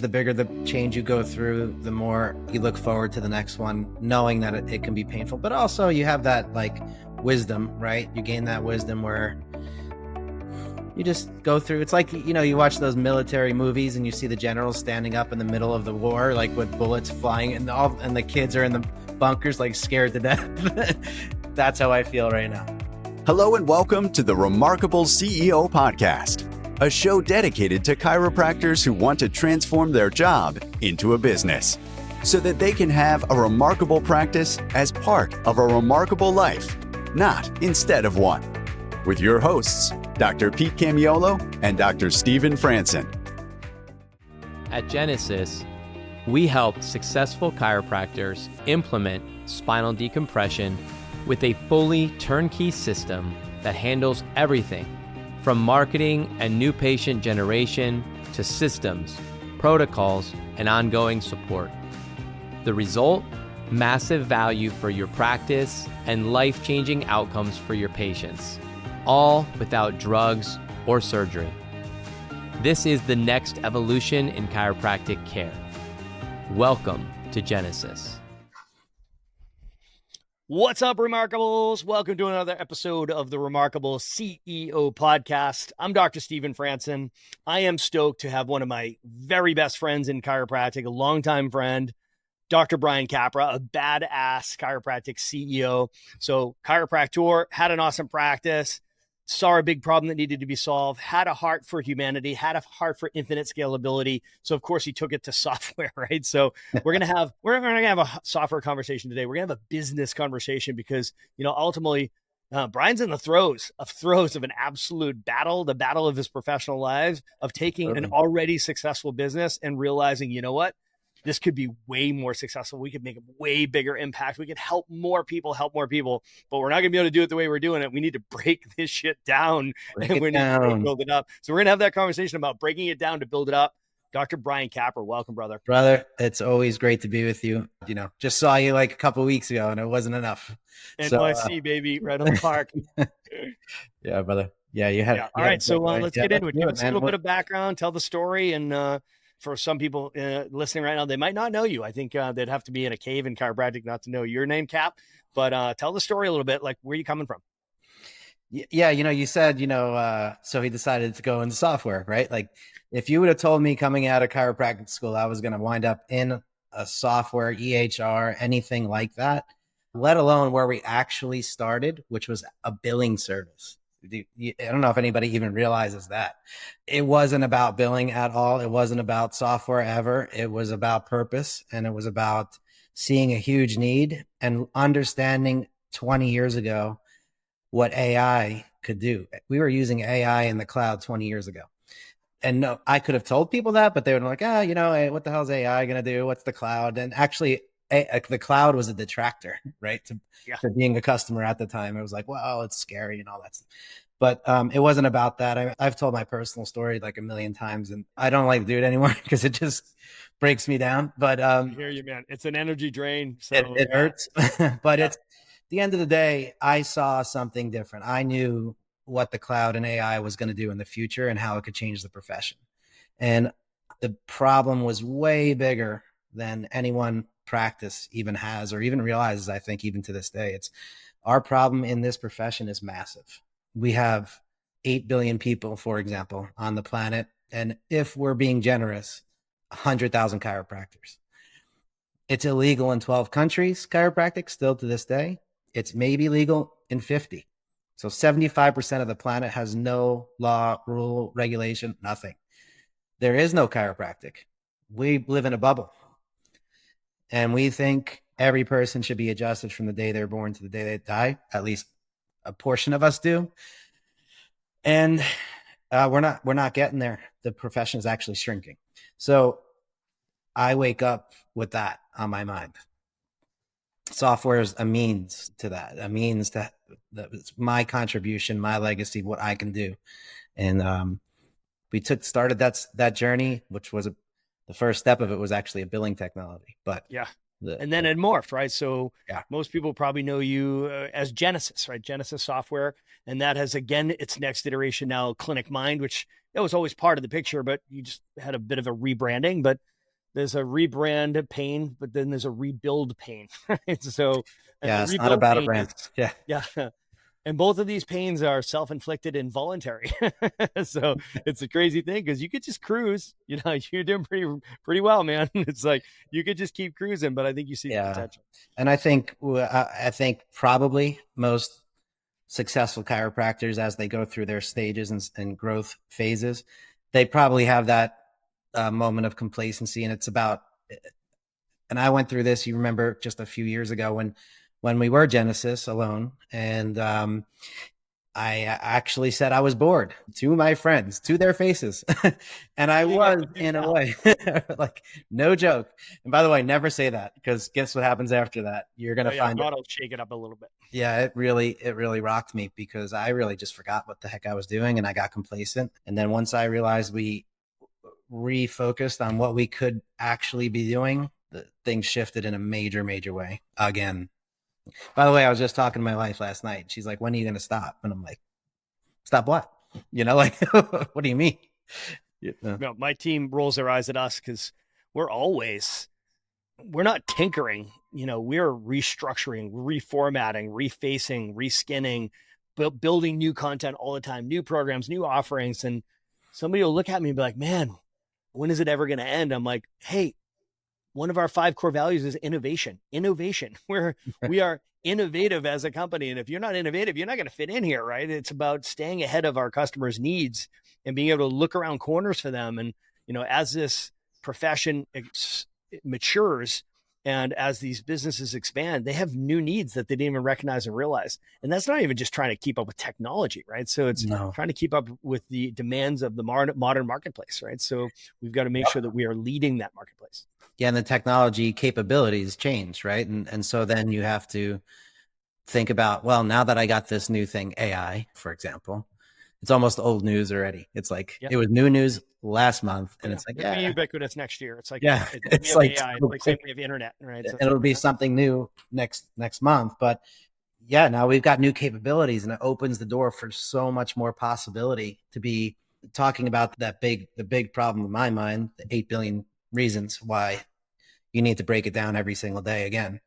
The bigger the change you go through, the more you look forward to the next one, knowing that it can be painful. But also you have that like wisdom, right? You gain that wisdom where you just go through. It's like, you know, you watch those military movies and you see the generals standing up in the middle of the war, like with bullets flying, and the kids are in the bunkers, like scared to death. That's how I feel right now. Hello and welcome to the Remarkable CEO Podcast, a show dedicated to chiropractors who want to transform their job into a business so that they can have a remarkable practice as part of a remarkable life, not instead of one. With your hosts, Dr. Pete Camiolo and Dr. Stephen Franson. At Genesis, we help successful chiropractors implement spinal decompression with a fully turnkey system that handles everything from marketing and new patient generation to systems, protocols, and ongoing support. The result? Massive value for your practice and life-changing outcomes for your patients, all without drugs or surgery. This is the next evolution in chiropractic care. Welcome to Genesis. What's up, Remarkables? Welcome to another episode of the Remarkable CEO Podcast. I'm Dr. Stephen Franson. I am stoked to have one of my very best friends in chiropractic, a longtime friend, Dr. Brian Capra, a badass chiropractic CEO. So chiropractor, had an awesome practice, saw a big problem that needed to be solved, had a heart for humanity, had a heart for infinite scalability. So of course he took it to software, right? So we're going to have a software conversation today. We're going to have a business conversation because, you know, ultimately Brian's in the throes of an absolute battle, the battle of his professional lives, of taking an already successful business and realizing, you know what? This could be way more successful. We could make a way bigger impact. We could help more people, but we're not going to be able to do it the way we're doing it. We need to break this shit down and we need to build it up. So we're going to have that conversation about breaking it down to build it up. Dr. Brian Capra, welcome, brother. Brother, it's always great to be with you. You know, just saw you like a couple of weeks ago and it wasn't enough. NYC, baby, right on the park. Yeah, brother. Yeah, you had. Yeah. All right, so let's get into it. Give us a little bit of background, tell the story, and for some people listening right now, they might not know you. I think they'd have to be in a cave in chiropractic not to know your name, Cap. But tell the story a little bit, like where you coming from? Yeah, you know, you said, so he decided to go into software, right? Like if you would have told me coming out of chiropractic school, I was going to wind up in a software, EHR, anything like that, let alone where we actually started, which was a billing service. I don't know if anybody even realizes that. It wasn't about billing at all. It wasn't about software ever. It was about purpose, and it was about seeing a huge need and understanding 20 years ago what AI could do. We were using AI in the cloud 20 years ago. And no, I could have told people that, but they were like, hey, what the hell is AI going to do? What's the cloud? And actually, the cloud was a detractor, right? To being a customer at the time. It was like, well, it's scary and all that stuff. But it wasn't about that. I've told my personal story like a million times, and I don't like to do it anymore because it just breaks me down. But I hear you, man. It's an energy drain. So it hurts. But it's the end of the day, I saw something different. I knew what the cloud and AI was going to do in the future and how it could change the profession. And the problem was way bigger than anyone practice even has or even realizes. I think even to this day, it's our problem in this profession is massive. We have 8 billion people, for example, on the planet. And if we're being generous, 100,000 chiropractors. It's illegal in 12 countries, chiropractic, still to this day. It's maybe legal in 50. So 75% of the planet has no law, rule, regulation, nothing. There is no chiropractic. We live in a bubble. And we think every person should be adjusted from the day they're born to the day they die. At least a portion of us do. And we're not getting there. The profession is actually shrinking. So I wake up with that on my mind. Software is a means to that, a means to it's my contribution, my legacy, what I can do. And we started that journey, which was the first step of it was actually a billing technology. But and then it morphed, right? So most people probably know you as Genesis, right? Genesis software. And that has, again, its next iteration now, ClinicMind, which that was always part of the picture, but you just had a bit of a rebranding. But there's a rebrand pain, but then there's a rebuild pain. Right? So, and Yeah, the it's not rebuild about a pain brand. is, Yeah. yeah. And both of these pains are self-inflicted and voluntary. So it's a crazy thing because you could just cruise, you're doing pretty well, man. It's like you could just keep cruising, but I think you see the Yeah. potential. And I think probably most successful chiropractors, as they go through their stages and growth phases, they probably have that moment of complacency. And it's about, and I went through this, you remember, just a few years ago when we were Genesis alone. And I actually said I was bored to my friends, to their faces. And I was, in a way, like, no joke. And by the way, never say that, because guess what happens after that? You're going to find God, I'll shake it up a little bit. Yeah, it really rocked me, because I really just forgot what the heck I was doing, and I got complacent. And then once I realized we refocused on what we could actually be doing, things shifted in a major way again. By the way, I was just talking to my wife last night. She's like, "When are you going to stop?" And I'm like, "Stop what? Like, what do you mean?" No, my team rolls their eyes at us because we're not tinkering. We're restructuring, reformatting, refacing, reskinning, building new content all the time, new programs, new offerings. And somebody will look at me and be like, "Man, when is it ever going to end?" I'm like, "Hey, one of our 5 core values is innovation. We are innovative as a company. And if you're not innovative, you're not going to fit in here, right? It's about staying ahead of our customers' needs and being able to look around corners for them. And, as this profession matures and as these businesses expand, they have new needs that they didn't even recognize and realize. And that's not even just trying to keep up with technology, right? So it's trying to keep up with the demands of the modern marketplace, right? So we've got to make sure that we are leading that marketplace. Yeah, and the technology capabilities change, right? And so then you have to think about, well, now that I got this new thing, AI, for example, it's almost old news already. It's like, It was new news last month, and it's like, it'll be ubiquitous next year. It's like, it's like AI, it's like same we have internet, right? So it'll be something new next month. But yeah, now we've got new capabilities, and it opens the door for so much more possibility to be talking about the big problem in my mind, the 8 billion reasons why you need to break it down every single day. Again,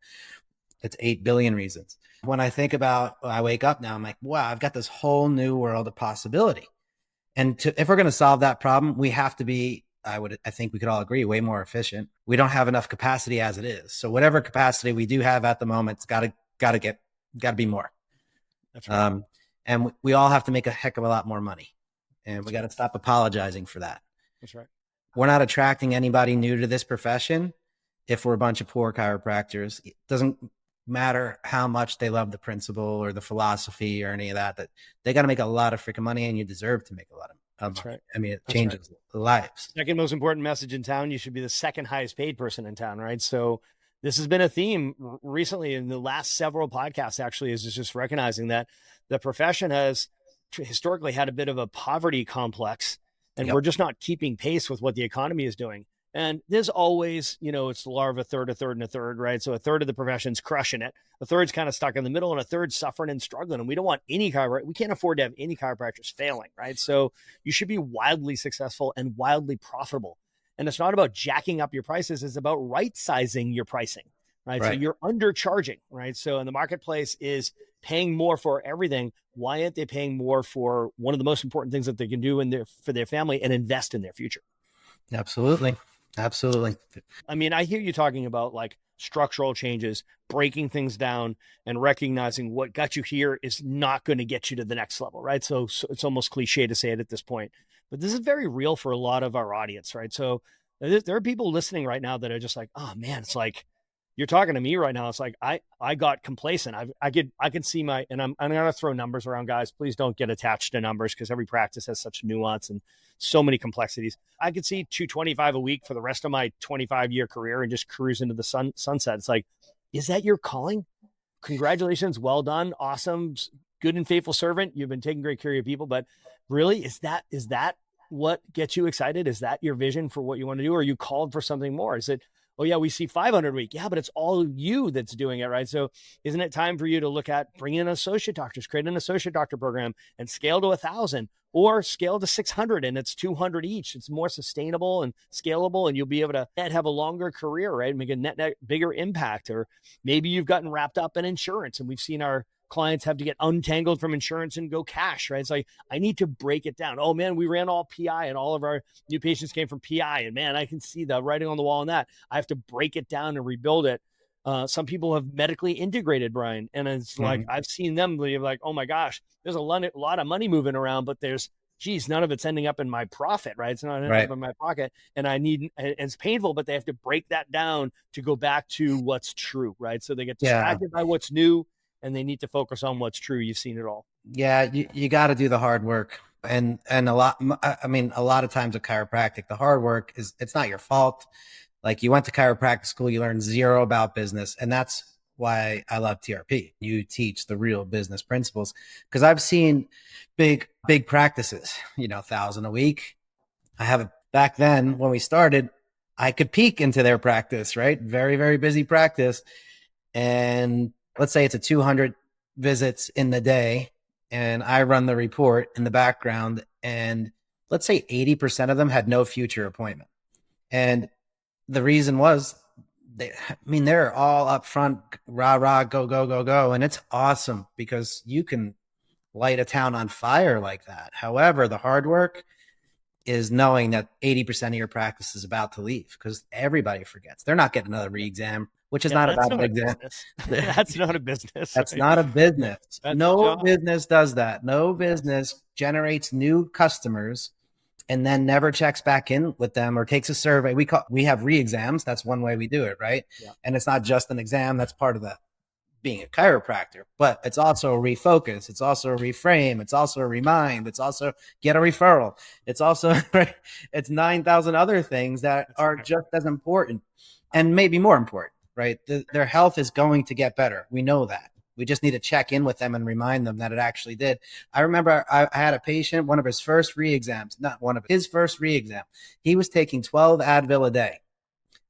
it's 8 billion reasons. When I think about, I wake up now, I'm like, wow, I've got this whole new world of possibility. And if we're going to solve that problem, we have to be, I think we could all agree, way more efficient. We don't have enough capacity as it is. So whatever capacity we do have at the moment, it's got to be more. That's right. And we all have to make a heck of a lot more money, and we got to stop apologizing for that. That's right. We're not attracting anybody new to this profession if we're a bunch of poor chiropractors. It doesn't matter how much they love the principle or the philosophy or any of that they got to make a lot of freaking money, and you deserve to make a lot of money. That's right. I mean, it changes lives. Second most important message in town. You should be the second highest paid person in town, right? So this has been a theme recently in the last several podcasts, actually, is just recognizing that the profession has historically had a bit of a poverty complex, and we're just not keeping pace with what the economy is doing. And there's always, it's the law of a third, and a third, right? So a third of the profession's crushing it. A third's kind of stuck in the middle, and a third's suffering and struggling. And we don't want any we can't afford to have any chiropractors failing, right? So you should be wildly successful and wildly profitable. And it's not about jacking up your prices. It's about right-sizing your pricing, right? So you're undercharging, right? So in the marketplace is paying more for everything. Why aren't they paying more for one of the most important things that they can do for their family and invest in their future? Absolutely. I mean, I hear you talking about like structural changes, breaking things down, and recognizing what got you here is not going to get you to the next level, right? So it's almost cliche to say it at this point, but this is very real for a lot of our audience, right? So there are people listening right now that are just like, oh man, it's like, you're talking to me right now. It's like, I got complacent. I can see and I'm going to throw numbers around, guys. Please don't get attached to numbers, because every practice has such nuance and so many complexities. I could see 225 a week for the rest of my 25-year career and just cruise into the sunset. It's like, is that your calling? Congratulations. Well done. Awesome. Good and faithful servant. You've been taking great care of your people, but really, is that what gets you excited? Is that your vision for what you want to do? Or are you called for something more? Is it, Oh yeah, we see 500 a week. Yeah, but it's all you that's doing it, right? So isn't it time for you to look at bringing in associate doctors, create an associate doctor program and scale to 1,000 or scale to 600 and it's 200 each. It's more sustainable and scalable and you'll be able to have a longer career, right? Make a net bigger impact. Or maybe you've gotten wrapped up in insurance and we've seen our clients have to get untangled from insurance and go cash, right? It's like, I need to break it down. Oh man, we ran all PI and all of our new patients came from PI. And man, I can see the writing on the wall on that. I have to break it down and rebuild it. Some people have medically integrated, Brian. And it's like, I've seen them like, oh my gosh, there's a lot of money moving around, but geez, none of it's ending up in my profit, right? It's not ending up in my pocket. And it's painful, but they have to break that down to go back to what's true, right? So they get distracted by what's new and they need to focus on what's true. You've seen it all. Yeah, you got to do the hard work. And a lot of times with chiropractic, the hard work it's not your fault. Like you went to chiropractic school, you learned zero about business. And that's why I love TRP. You teach the real business principles because I've seen big practices, 1,000 a week. Back then when we started, I could peek into their practice, right? Very, very busy practice. And let's say it's a 200 visits in the day and I run the report in the background and let's say 80% of them had no future appointment. And the reason was they're all up front, rah, go, go, go, go. And it's awesome because you can light a town on fire like that. However, the hard work is knowing that 80% of your practice is about to leave because everybody forgets. They're not getting another re-exam, which is not about an exam. That's not a business. That's not a business. No business does that. No business generates new customers and then never checks back in with them or takes a survey. We have re-exams. That's one way we do it, right? Yeah. And it's not just an exam. That's part of the being a chiropractor, but it's also a refocus. It's also a reframe. It's also a remind. It's also get a referral. It's also, right? It's 9,000 other things that are just as important and maybe more important, right? Their health is going to get better. We know that. We just need to check in with them and remind them that it actually did. I remember I had a patient, his first re-exam. He was taking 12 Advil a day.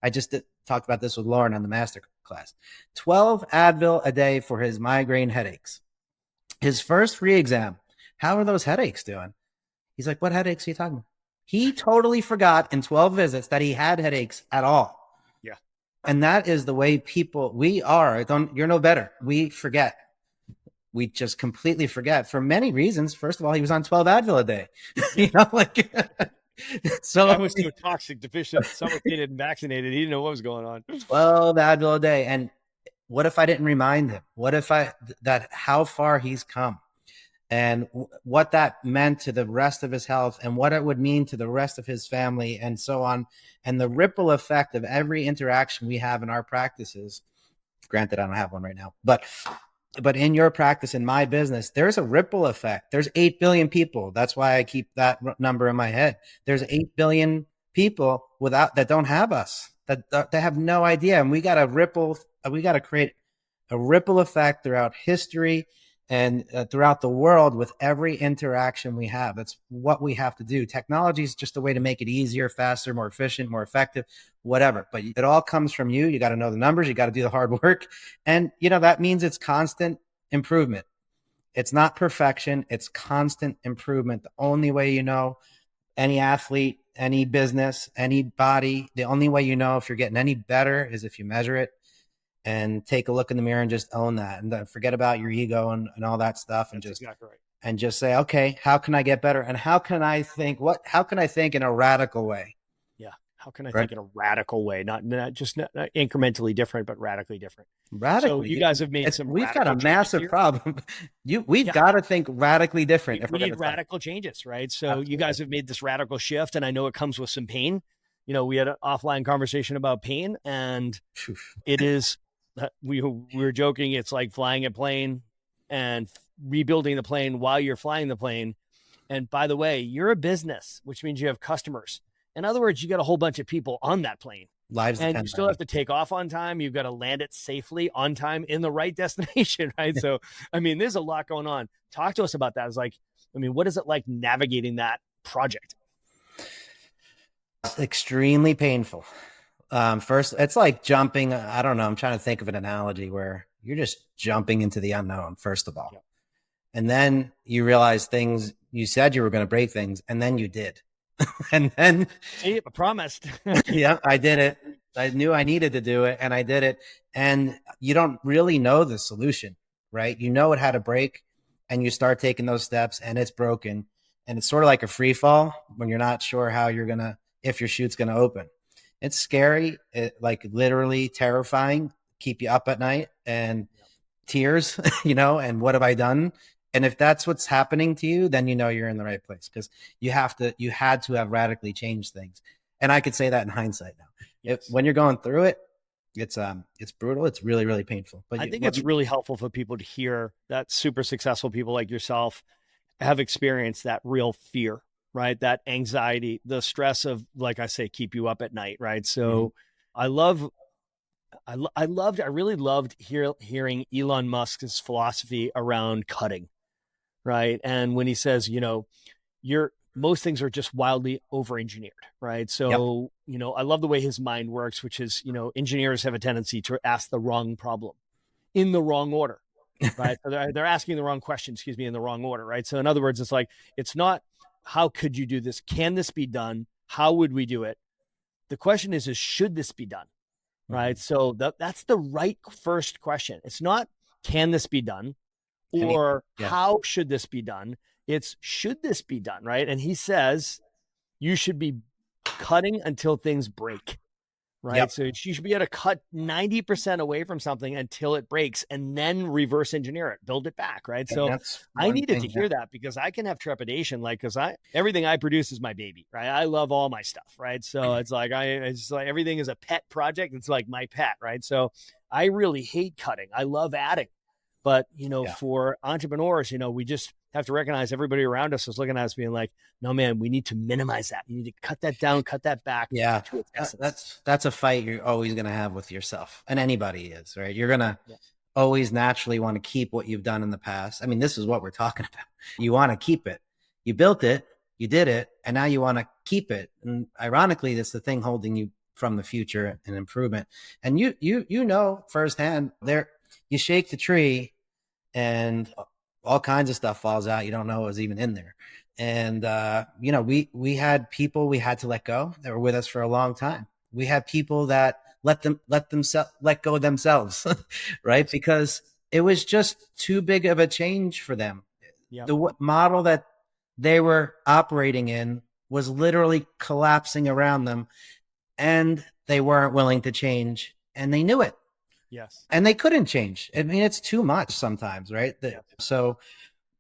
I just talked about this with Lauren on the master class. 12 Advil a day for his migraine headaches. His first re-exam, how are those headaches doing? He's like, what headaches are you talking about? He totally forgot in 12 visits that he had headaches at all. Yeah. And that is the way you're no better. We forget. We just completely forget for many reasons. First of all, he was on 12 Advil a day. So I was so toxic, deficient, suffocated, and vaccinated. He didn't know what was going on. 12 Advil a day. And what if I didn't remind him? What if how far he's come and what that meant to the rest of his health and what it would mean to the rest of his family and so on. And the ripple effect of every interaction we have in our practices. Granted, I don't have one right now, but in your practice, in my business, there's a ripple effect. There's 8 billion people. That's why I keep that number in my head. There's 8 billion people that don't have us, that have no idea. And we got to create a ripple effect throughout history and throughout the world with every interaction we have. That's what we have to do. Technology is just a way to make it easier, faster, more efficient, more effective, whatever. But it all comes from you. You got to know the numbers. You got to do the hard work. And, that means it's constant improvement. It's not perfection. It's constant improvement. The only way any athlete, any business, anybody, the only way if you're getting any better is if you measure it. And take a look in the mirror and just own that and forget about your ego and all that stuff. And exactly right. And just say, okay, how can I get better? And how can I think in a radical way? Yeah. How can I think in a radical way? Not incrementally different, but radically different. Radically. So you guys have made we've got a massive problem. We've got to think radically different. We need radical changes, right? So Absolutely. You guys have made this radical shift and I know it comes with some pain. We had an offline conversation about pain and it is, we were joking. It's like flying a plane and rebuilding the plane while you're flying the plane. And by the way, you're a business, which means you have customers. In other words, you got a whole bunch of people on that plane. Lives and you still have to take off on time. You've got to land it safely on time in the right destination, right? So, there's a lot going on. Talk to us about that. It's like, what is it like navigating that project? Extremely painful. First, it's like jumping. I don't know. I'm trying to think of an analogy where you're just jumping into the unknown, first of all. Yep. And then you realize things, you said you were going to break things, and then you did. And then, See, I promised. yeah, I did it. I knew I needed to do it, and I did it. And you don't really know the solution, right? You know it had to break, and you start taking those steps, and it's broken. And it's sort of like a free fall when you're not sure how you're going to, if your chute's going to open. It's scary, like literally terrifying, keep you up at night and tears, and what have I done? And if that's what's happening to you, then you know you're in the right place, because you had to have radically changed things. And I could say that in hindsight now. Yes. When you're going through it, it's brutal. It's really, really painful. But I think it's really helpful for people to hear that super successful people like yourself have experienced that real fear, right? That anxiety, the stress of, like I say, keep you up at night, right? So I really loved hearing Elon Musk's philosophy around cutting, right? And when he says, most things are just wildly over-engineered, right? So, I love the way his mind works, which is, engineers have a tendency to ask the wrong problem in the wrong order, right? They're asking the wrong question, in the wrong order, right? So in other words, it's like, it's not, how could you do this? Can this be done? How would we do it? The question is should this be done? Right. So that's the right first question. It's not, can this be done? Or how should this be done? It's, should this be done? Right. And he says, you should be cutting until things break. Right. Yep. So you should be able to cut 90% away from something until it breaks, and then reverse engineer it, build it back. Right. So I needed to hear that, because I can have trepidation, because everything I produce is my baby. Right. I love all my stuff. Right. So it's like, everything is a pet project. It's like my pet. Right. So I really hate cutting. I love adding. But, for entrepreneurs, we just have to recognize everybody around us is looking at us being like, no, man, we need to minimize that. You need to cut that down, cut that back. Yeah. That's a fight you're always going to have with yourself, and anybody is, right? You're going to always naturally want to keep what you've done in the past. I mean, this is what we're talking about. You want to keep it. You built it, you did it, and now you want to keep it. And ironically, that's the thing holding you from the future and improvement. And you know firsthand, you shake the tree and all kinds of stuff falls out. You don't know it was even in there. And, we had people we had to let go that were with us for a long time. We had people that let go of themselves, right? Because it was just too big of a change for them. Yep. The model that they were operating in was literally collapsing around them, and they weren't willing to change, and they knew it. Yes. And they couldn't change. I mean, it's too much sometimes, right? So,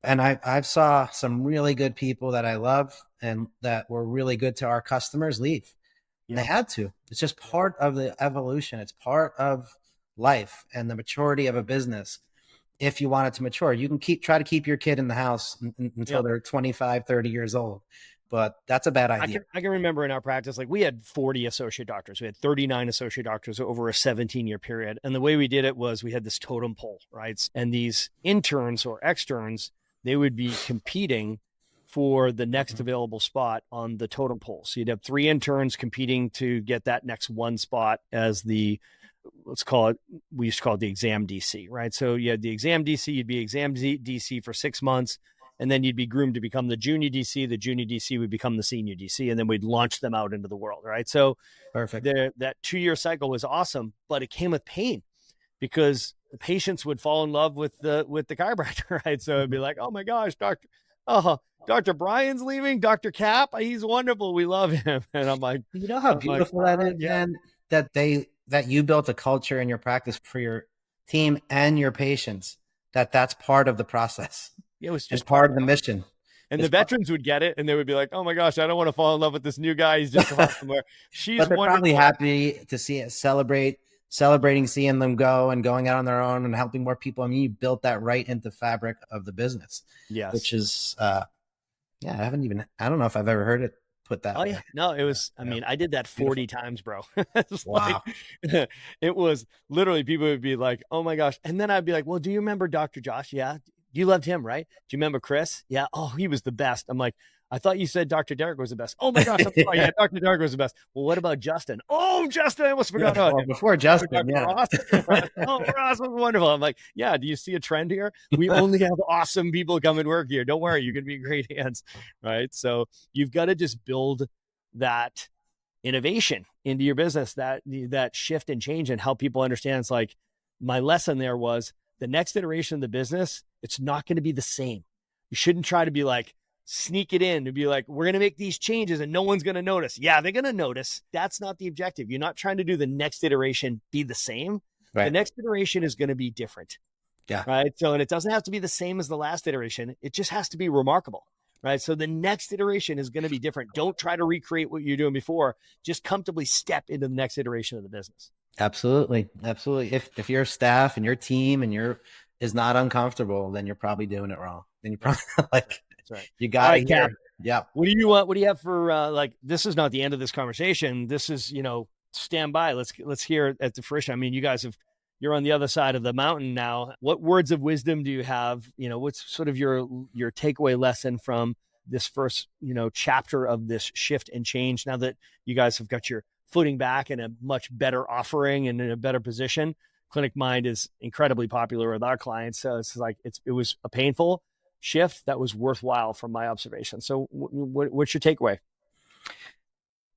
and I've saw some really good people that I love and that were really good to our customers leave. And they had to. It's just part of the evolution. It's part of life and the maturity of a business. If you want it to mature, you can try to keep your kid in the house until they're 25, 30 years old. But that's a bad idea. I can remember in our practice, we had 40 associate doctors. We had 39 associate doctors over a 17-year period. And the way we did it was we had this totem pole, right? And these interns or externs, they would be competing for the next available spot on the totem pole. So you'd have 3 interns competing to get that next one spot as we used to call it the exam DC, right? So you had the exam DC, you'd be exam DC for 6 months. And then you'd be groomed to become the junior DC. The junior DC would become the senior DC, and then we'd launch them out into the world, right? So perfect. That 2-year cycle was awesome, but it came with pain, because the patients would fall in love with the chiropractor, right? So it'd be like, oh my gosh, Dr. Brian's leaving, Dr. Cap, he's wonderful, we love him. And I'm like, you know how beautiful that is, man, that you built a culture in your practice for your team and your patients, that's part of the process. It was just part of the mission. And the veterans would get it, and they would be like, oh my gosh, I don't want to fall in love with this new guy. He's just come out somewhere. But they're probably happy to see it, celebrating seeing them go and going out on their own and helping more people. I mean, you built that right into the fabric of the business. Yes. Which is, I don't know if I've ever heard it put that way. Yeah. No, it was, I mean, I did that 40 times, bro. Wow. It was literally, people would be like, oh my gosh. And then I'd be like, well, do you remember Dr. Josh? Yeah. You loved him, right? Do you remember Chris? Yeah. Oh, he was the best. I'm like, I thought you said Dr. Derek was the best. Oh my gosh, I'm sorry. Yeah, Dr. Derek was the best. Well, what about Justin? Oh, Justin, I almost forgot about him. Before Justin, Dr. Ross. Oh, Ross was wonderful. I'm like, yeah, do you see a trend here? We only have awesome people come and work here. Don't worry, you're going to be in great hands, right? So you've got to just build that innovation into your business, that shift and change, and help people understand. It's like, my lesson there was the next iteration of the business, it's not going to be the same. You shouldn't try to be like, sneak it in to be like, we're going to make these changes and no one's going to notice. Yeah, they're going to notice. That's not the objective. You're not trying to do the next iteration be the same. Right. The next iteration is going to be different. Yeah. Right. So, and it doesn't have to be the same as the last iteration. It just has to be remarkable. Right. So the next iteration is going to be different. Don't try to recreate what you're doing before. Just comfortably step into the next iteration of the business. Absolutely. Absolutely. If your staff and your team and is not uncomfortable, then you're probably doing it wrong. Then you're probably like, that's right. You got it. Cap. Yeah. What do you have for like, this is not the end of this conversation. This is, stand by. Let's hear it at the fruition. I mean, you guys you're on the other side of the mountain now. What words of wisdom do you have? What's sort of your takeaway lesson from this first, chapter of this shift and change, now that you guys have got your footing back in a much better offering and in a better position? ClinicMind is incredibly popular with our clients. So it's like, it was a painful shift that was worthwhile from my observation. So what's your takeaway?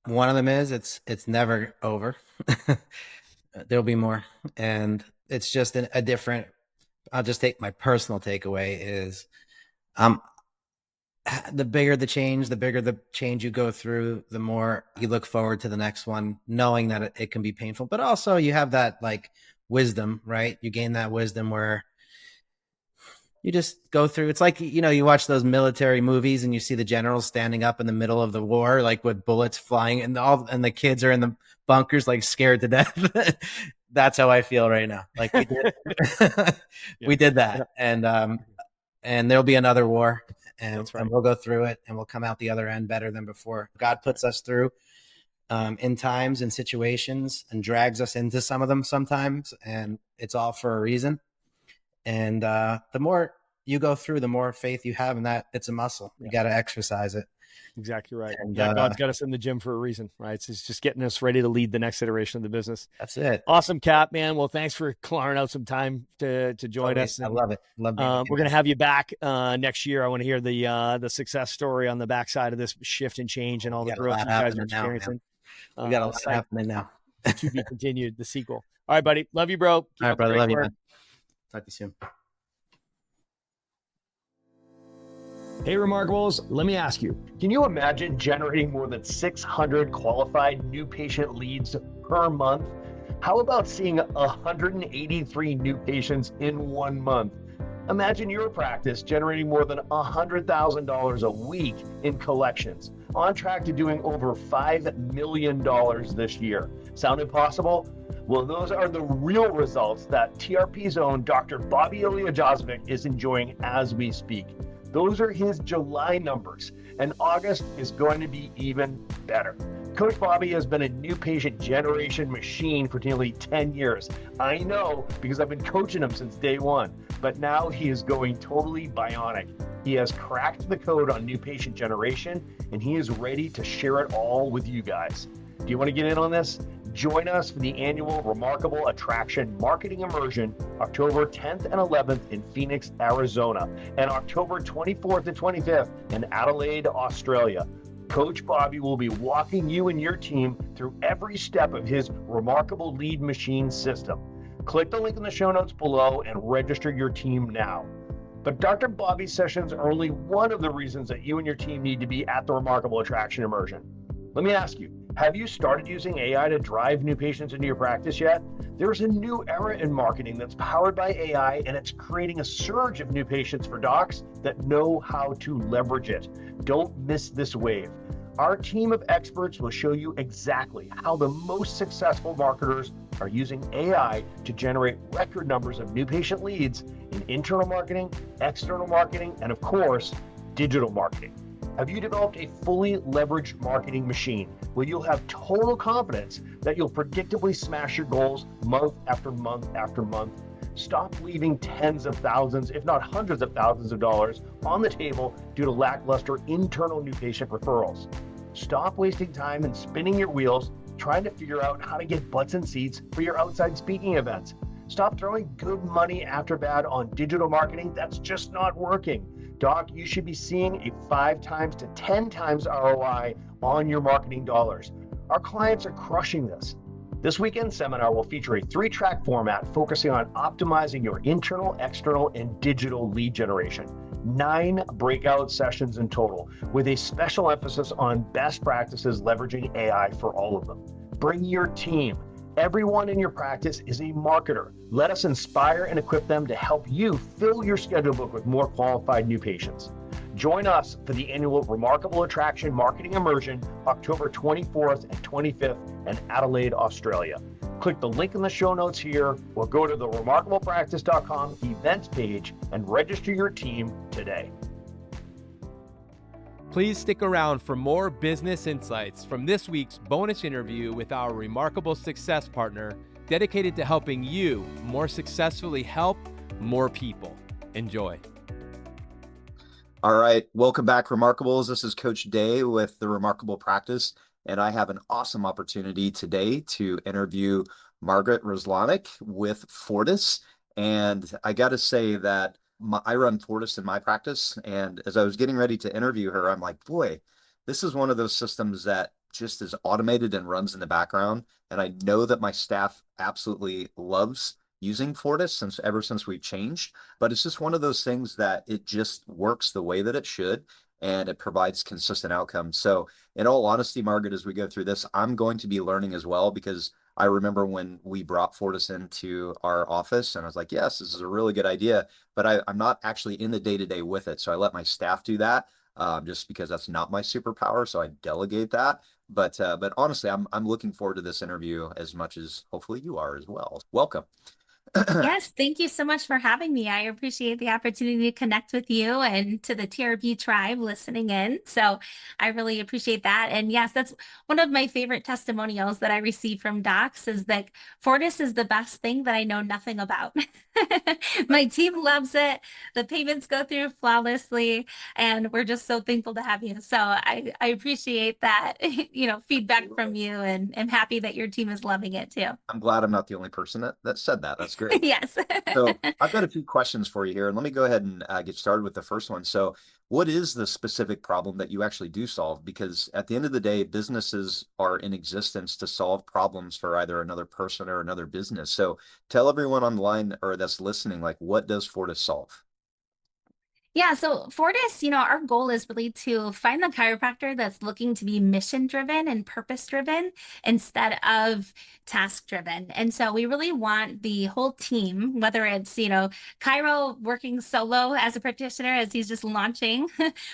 One of them is it's never over. There'll be more. And it's just a different, I'll just take my personal takeaway is, the bigger the change you go through, the more you look forward to the next one, knowing that it can be painful, but also you have that like wisdom, right? You gain that wisdom where you just go through. It's like, you watch those military movies and you see the generals standing up in the middle of the war, like with bullets flying and the kids are in the bunkers, like scared to death. That's how I feel right now. Like we did, we did that. And there'll be another war and we'll go through it and we'll come out the other end better than before. God puts us through in times and situations and drags us into some of them sometimes. And it's all for a reason. And the more you go through, the more faith you have in that. It's a muscle. You got to exercise it. Exactly right. And God's got us in the gym for a reason, right? It's just getting us ready to lead the next iteration of the business. That's it. Awesome, Cap, man. Well, thanks for clearing out some time to join us. I love it. We're going to have you back next year. I want to hear the success story on the backside of this shift and change and all the growth you guys are experiencing. We got a lot happening now. To be continued, the sequel. All right, buddy. Love you, bro. All right, brother. Love you, man. Talk to you soon. Hey, Remarkables, let me ask you, can you imagine generating more than 600 qualified new patient leads per month? How about seeing 183 new patients in 1 month? Imagine your practice generating more than $100,000 a week in collections, on track to doing over $5 million this year. Sound impossible? Well, those are the real results that TRP's own Dr. Bobby Ilyajozovic is enjoying as we speak. Those are his July numbers, and August is going to be even better. Coach Bobby has been a new patient generation machine for nearly 10 years. I know because I've been coaching him since day one, but now he is going totally bionic. He has cracked the code on new patient generation, and he is ready to share it all with you guys. Do you want to get in on this? Join us for the annual Remarkable Attraction Marketing Immersion, October 10th and 11th in Phoenix, Arizona, and October 24th and 25th in Adelaide, Australia. Coach Bobby will be walking you and your team through every step of his remarkable lead machine system. Click the link in the show notes below and register your team now. But Dr. Bobby's sessions are only one of the reasons that you and your team need to be at the Remarkable Attraction Immersion. Let me ask you, have you started using AI to drive new patients into your practice yet? There's a new era in marketing that's powered by AI, and it's creating a surge of new patients for docs that know how to leverage it. Don't miss this wave. Our team of experts will show you exactly how the most successful marketers are using AI to generate record numbers of new patient leads in internal marketing, external marketing, and of course, digital marketing. Have you developed a fully leveraged marketing machine where you'll have total confidence that you'll predictably smash your goals month after month after month? Stop leaving tens of thousands, if not hundreds of thousands of dollars on the table due to lackluster internal new patient referrals. Stop wasting time and spinning your wheels trying to figure out how to get butts and seats for your outside speaking events. Stop throwing good money after bad on digital marketing that's just not working. Doc, you should be seeing a 5 times to 10 times ROI on your marketing dollars. Our clients are crushing this. This weekend seminar will feature a 3-track format focusing on optimizing your internal, external, and digital lead generation. 9 breakout sessions in total, with a special emphasis on best practices leveraging AI for all of them. Bring your team. Everyone in your practice is a marketer. Let us inspire and equip them to help you fill your schedule book with more qualified new patients. Join us for the annual Remarkable Attraction Marketing Immersion, October 24th and 25th in Adelaide, Australia. Click the link in the show notes here or go to the remarkablepractice.com events page and register your team today. Please stick around for more business insights from this week's bonus interview with our remarkable success partner dedicated to helping you more successfully help more people. Enjoy. All right, welcome back, Remarkables. This is Coach Day with the Remarkable Practice, and I have an awesome opportunity today to interview Margaret Rosloniec with Fortis. And I got to say that I run Fortis in my practice, and as I was getting ready to interview her, I'm like, boy, this is one of those systems that just is automated and runs in the background. And I know that my staff absolutely loves using Fortis ever since we've changed, but it's just one of those things that it just works the way that it should, and it provides consistent outcomes. So in all honesty, Margaret, as we go through this, I'm going to be learning as well, because I remember when we brought Fortis into our office and I was like, yes, this is a really good idea, but I'm not actually in the day-to-day with it. So I let my staff do that, just because that's not my superpower. So I delegate that. But honestly, I'm looking forward to this interview as much as hopefully you are as well. Welcome. Yes, thank you so much for having me. I appreciate the opportunity to connect with you and to the TRB tribe listening in. So I really appreciate that. And yes, that's one of my favorite testimonials that I receive from docs is that Fortis is the best thing that I know nothing about. My team loves it. The payments go through flawlessly, and we're just so thankful to have you. So I appreciate that, feedback from you, and I'm happy that your team is loving it too. I'm glad I'm not the only person that said that. That's great. Yes. So I've got a few questions for you here, and let me go ahead and get started with the first one. So what is the specific problem that you actually do solve? Because at the end of the day, businesses are in existence to solve problems for either another person or another business. So tell everyone online or that's listening, like, what does Fortis solve? Yeah, so Fortis, our goal is really to find the chiropractor that's looking to be mission driven and purpose driven instead of task driven. And so we really want the whole team, whether it's, Chiro working solo as a practitioner as he's just launching,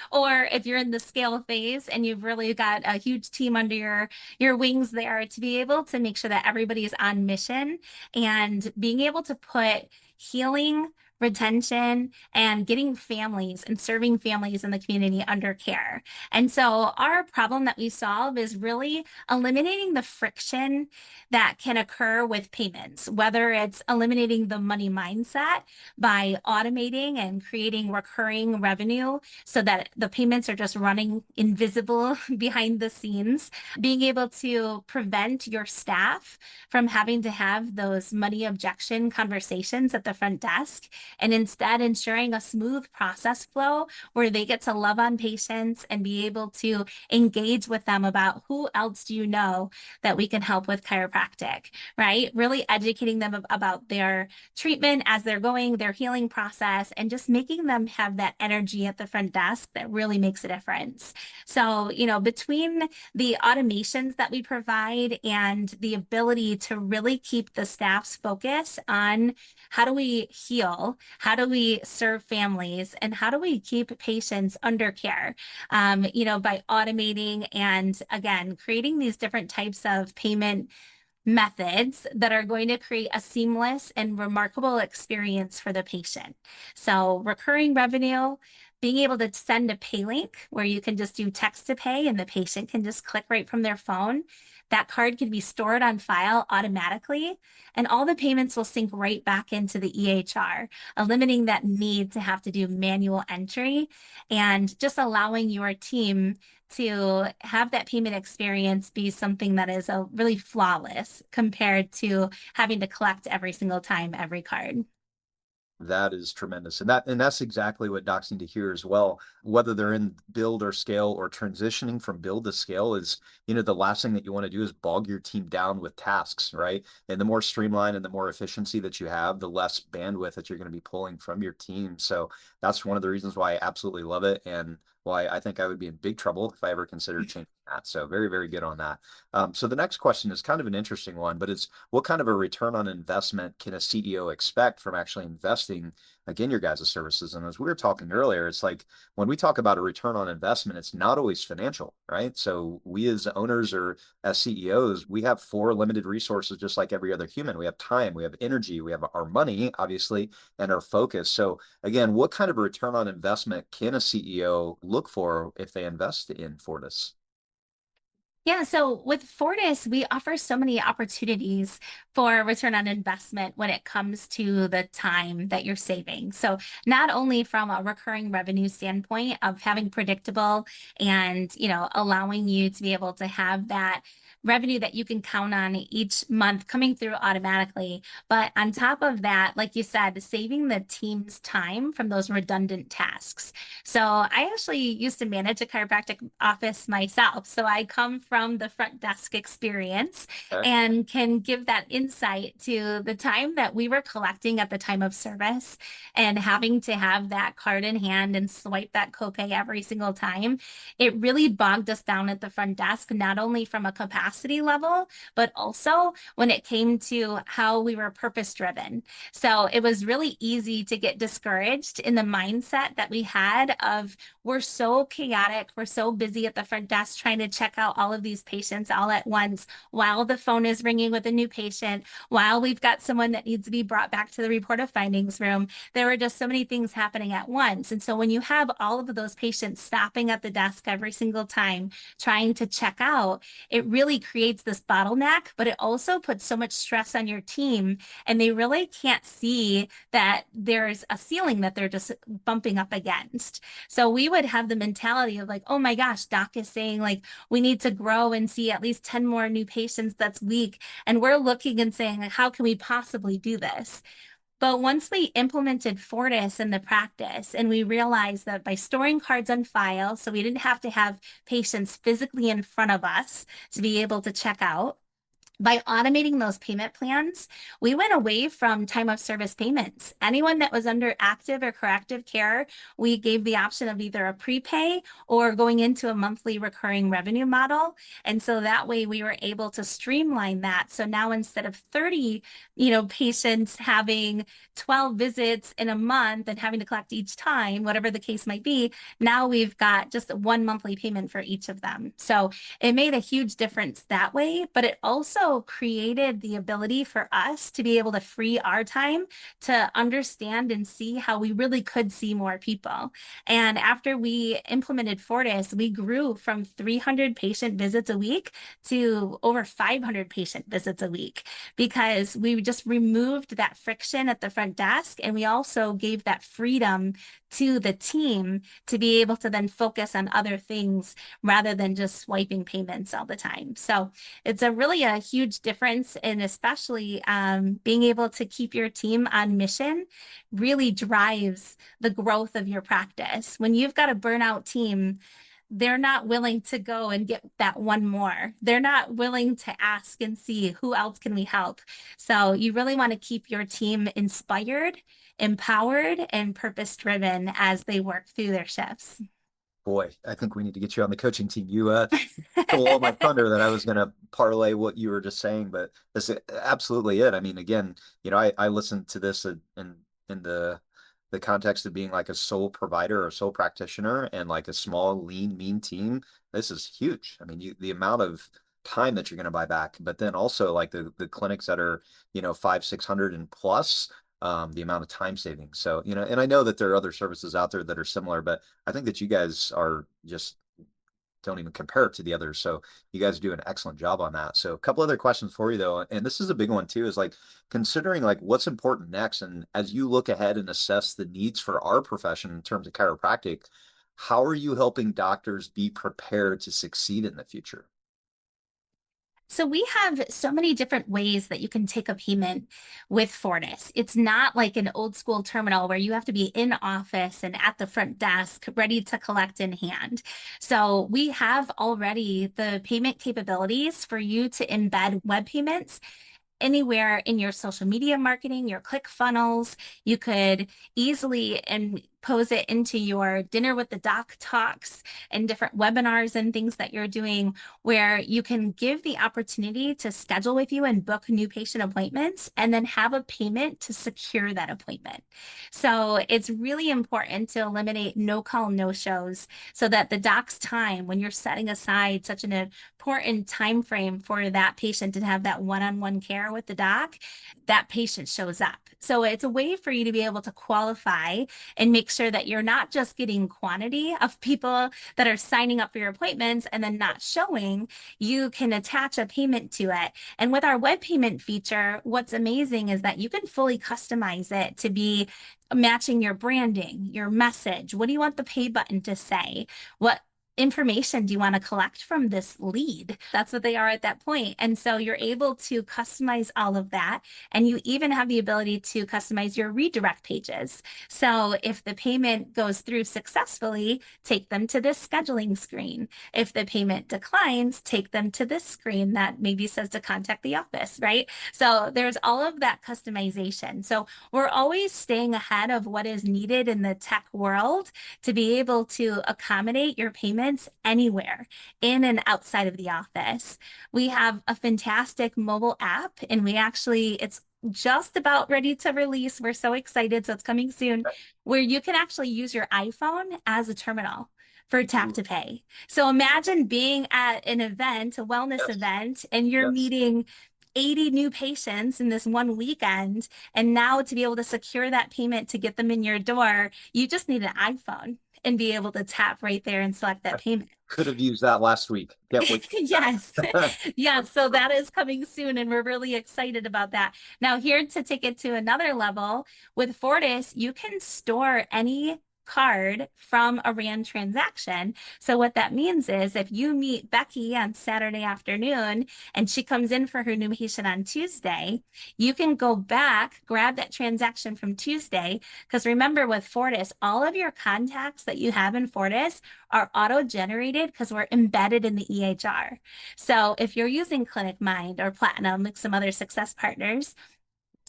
or if you're in the scale phase and you've really got a huge team under your wings there, to be able to make sure that everybody is on mission and being able to put healing, retention, and getting families and serving families in the community under care. And so our problem that we solve is really eliminating the friction that can occur with payments, whether it's eliminating the money mindset by automating and creating recurring revenue so that the payments are just running invisible behind the scenes, being able to prevent your staff from having to have those money objection conversations at the front desk, and instead ensuring a smooth process flow where they get to love on patients and be able to engage with them about who else do you know that we can help with chiropractic, right? Really educating them about their treatment as they're going, their healing process, and just making them have that energy at the front desk that really makes a difference. So, between the automations that we provide and the ability to really keep the staff's focus on how do we heal, how do we serve families, and how do we keep patients under care, by automating and, again, creating these different types of payment methods that are going to create a seamless and remarkable experience for the patient. So recurring revenue, being able to send a pay link where you can just do text to pay and the patient can just click right from their phone. that card can be stored on file automatically, and all the payments will sync right back into the EHR, eliminating that need to have to do manual entry and just allowing your team to have that payment experience be something that is a really flawless compared to having to collect every single time every card. That is tremendous. And that's exactly what docs need to hear as well. Whether they're in build or scale or transitioning from build to scale is, the last thing that you want to do is bog your team down with tasks, right? And the more streamlined and the more efficiency that you have, the less bandwidth that you're going to be pulling from your team. So that's one of the reasons why I absolutely love it, and why I think I would be in big trouble if I ever considered changing that. So very, very good on that. So the next question is kind of an interesting one, but it's, what kind of a return on investment can a CEO expect from actually investing, again, your guys' services? And as we were talking earlier, it's like, when we talk about a return on investment, it's not always financial, right? So we as owners or as CEOs, we have 4 limited resources, just like every other human. We have time, we have energy, we have our money, obviously, and our focus. So again, what kind of a return on investment can a CEO look for if they invest in Fortis? Yeah, so with Fortis, we offer so many opportunities for return on investment when it comes to the time that you're saving. So not only from a recurring revenue standpoint of having predictable and, allowing you to be able to have that revenue that you can count on each month coming through automatically, but on top of that, like you said, saving the team's time from those redundant tasks. So I actually used to manage a chiropractic office myself. So I come from the front desk experience Okay. and can give that insight to the time that we were collecting at the time of service and having to have that card in hand and swipe that copay every single time. It really bogged us down at the front desk, not only from a capacity level, but also when it came to how we were purpose driven. So it was really easy to get discouraged in the mindset that we had of, we're so chaotic, we're so busy at the front desk trying to check out all of these patients all at once while the phone is ringing with a new patient, while we've got someone that needs to be brought back to the report of findings room. There were just so many things happening at once. And so when you have all of those patients stopping at the desk every single time trying to check out, it really creates this bottleneck, but it also puts so much stress on your team, and they really can't see that there's a ceiling that they're just bumping up against. So we would have the mentality of like, oh my gosh, doc is saying like we need to grow and see at least 10 more new patients that's week. And we're looking and saying, like, how can we possibly do this? But once we implemented Fortis in the practice and we realized that by storing cards on file, so we didn't have to have patients physically in front of us to be able to check out, by automating those payment plans, we went away from time of service payments. Anyone that was under active or corrective care, we gave the option of either a prepay or going into a monthly recurring revenue model. And so that way we were able to streamline that. So now instead of 30, patients having 12 visits in a month and having to collect each time, whatever the case might be, now we've got just one monthly payment for each of them. So it made a huge difference that way, but it also created the ability for us to be able to free our time to understand and see how we really could see more people. And after we implemented Fortis, we grew from 300 patient visits a week to over 500 patient visits a week because we just removed that friction at the front desk, and we also gave that freedom to the team to be able to then focus on other things rather than just swiping payments all the time. So it's really a huge difference, and especially being able to keep your team on mission really drives the growth of your practice. When you've got a burnout team, they're not willing to go and get that one more. They're not willing to ask and see who else can we help. So you really want to keep your team inspired, empowered, and purpose driven as they work through their shifts. Boy, I think we need to get you on the coaching team. You stole all my thunder that I was going to parlay what you were just saying, but that's absolutely it. I mean, again, I listened to this in the context of being like a sole provider or sole practitioner and like a small, lean, mean team. This is huge. I mean, the amount of time that you're going to buy back, but then also like the clinics that are, 500-600 and plus, the amount of time saving. So, and I know that there are other services out there that are similar, but I think that you guys are just don't even compare it to the others. So you guys do an excellent job on that. So a couple other questions for you though, and this is a big one too, is like considering like what's important next, and as you look ahead and assess the needs for our profession in terms of chiropractic, how are you helping doctors be prepared to succeed in the future? So we have so many different ways that you can take a payment with Fortis. It's not like an old school terminal where you have to be in office and at the front desk ready to collect in hand. So we have already the payment capabilities for you to embed web payments anywhere in your social media marketing, your click funnels. You could easily impose it into your dinner with the doc talks and different webinars and things that you're doing, where you can give the opportunity to schedule with you and book new patient appointments and then have a payment to secure that appointment. So it's really important to eliminate no call, no shows so that the doc's time, when you're setting aside such an important time frame for that patient to have that one-on-one care with the doc, that patient shows up. So it's a way for you to be able to qualify and make sure that you're not just getting quantity of people that are signing up for your appointments and then not showing. You can attach a payment to it. And with our web payment feature, what's amazing is that you can fully customize it to be matching your branding, your message. What do you want the pay button to say? What information do you want to collect from this lead? That's what they are at that point. And so you're able to customize all of that. And you even have the ability to customize your redirect pages. So if the payment goes through successfully, take them to this scheduling screen. If the payment declines, take them to this screen that maybe says to contact the office, right? So there's all of that customization. So we're always staying ahead of what is needed in the tech world to be able to accommodate your payments anywhere in and outside of the office. We have a fantastic mobile app, and it's just about ready to release. We're so excited. So it's coming soon, where you can actually use your iPhone as a terminal for tap to pay. So imagine being at an event, a wellness event, and you're meeting 80 new patients in this one weekend. And now to be able to secure that payment to get them in your door, you just need an iPhone and be able to tap right there and select that payment. Could have used that last week. Can't wait. Yes. Yeah. So that is coming soon, and we're really excited about that. Now, here to take it to another level, with Fortis, you can store any card from a RAN transaction. So what that means is if you meet Becky on Saturday afternoon and she comes in for her new patient on Tuesday, you can go back, grab that transaction from Tuesday. Because remember, with Fortis, all of your contacts that you have in Fortis are auto-generated because we're embedded in the EHR. So if you're using ClinicMind or Platinum, like some other success partners,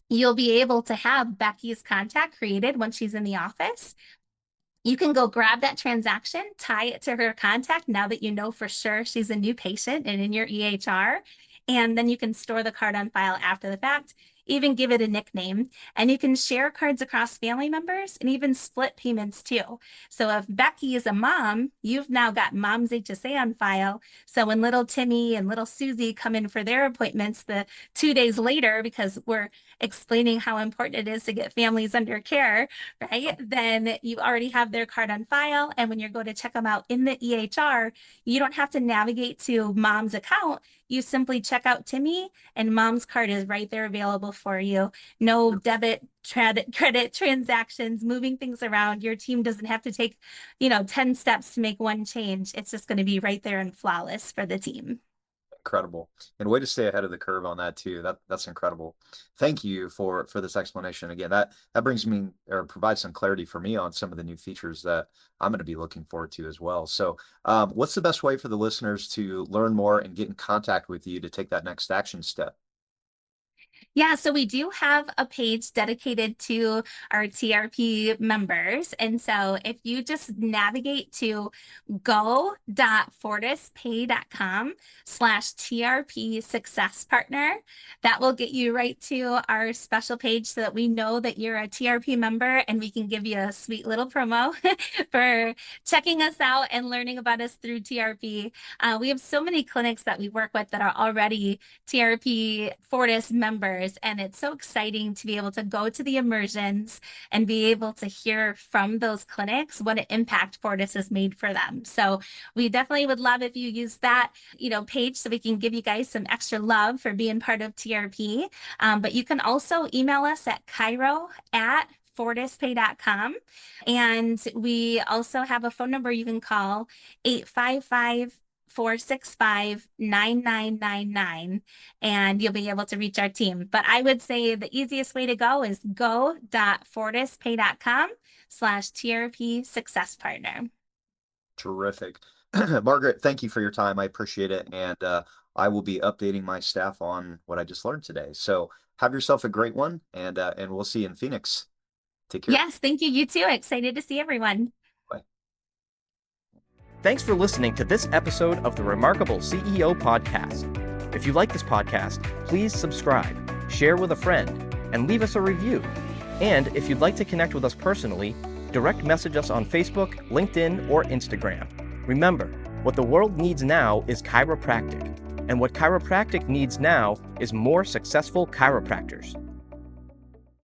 you'll be able to have Becky's contact created when she's in the office. You can go grab that transaction, tie it to her contact now that you know for sure she's a new patient and in your EHR. And then you can store the card on file after the fact, even give it a nickname. And you can share cards across family members and even split payments too. So if Becky is a mom, you've now got mom's HSA on file. So when little Timmy and little Susie come in for their appointments the 2 days later, because we're explaining how important it is to get families under care, right? Then you already have their card on file. And when you go to check them out in the EHR, you don't have to navigate to mom's account. You simply check out Timmy and mom's card is right there available for you. No debit, credit transactions, moving things around. Your team doesn't have to take, 10 steps to make one change. It's just going to be right there and flawless for the team. Incredible. And way to stay ahead of the curve on that too. That's incredible. Thank you for this explanation. Again, that brings me or provides some clarity for me on some of the new features that I'm going to be looking forward to as well. So what's the best way for the listeners to learn more and get in contact with you to take that next action step? Yeah, so we do have a page dedicated to our TRP members. And so if you just navigate to go.fortispay.com/TRP success partner, that will get you right to our special page so that we know that you're a TRP member and we can give you a sweet little promo for checking us out and learning about us through TRP. We have so many clinics that we work with that are already TRP Fortis members. years. And it's so exciting to be able to go to the immersions and be able to hear from those clinics what an impact Fortis has made for them. So we definitely would love if you use that, page so we can give you guys some extra love for being part of TRP. But you can also email us at chiro@fortispay.com. And we also have a phone number you can call, 855-465-9999, and you'll be able to reach our team. But I would say the easiest way to go is go.fortispay.com/TRP Success Partner. Terrific. Margaret, thank you for your time. I appreciate it. And I will be updating my staff on what I just learned today. So have yourself a great one, and we'll see you in Phoenix. Take care. Yes, thank you. You too. Excited to see everyone. Bye. Thanks for listening to this episode of the Remarkable CEO Podcast. If you like this podcast, please subscribe, share with a friend, and leave us a review. And if you'd like to connect with us personally, direct message us on Facebook, LinkedIn, or Instagram. Remember, what the world needs now is chiropractic, and what chiropractic needs now is more successful chiropractors.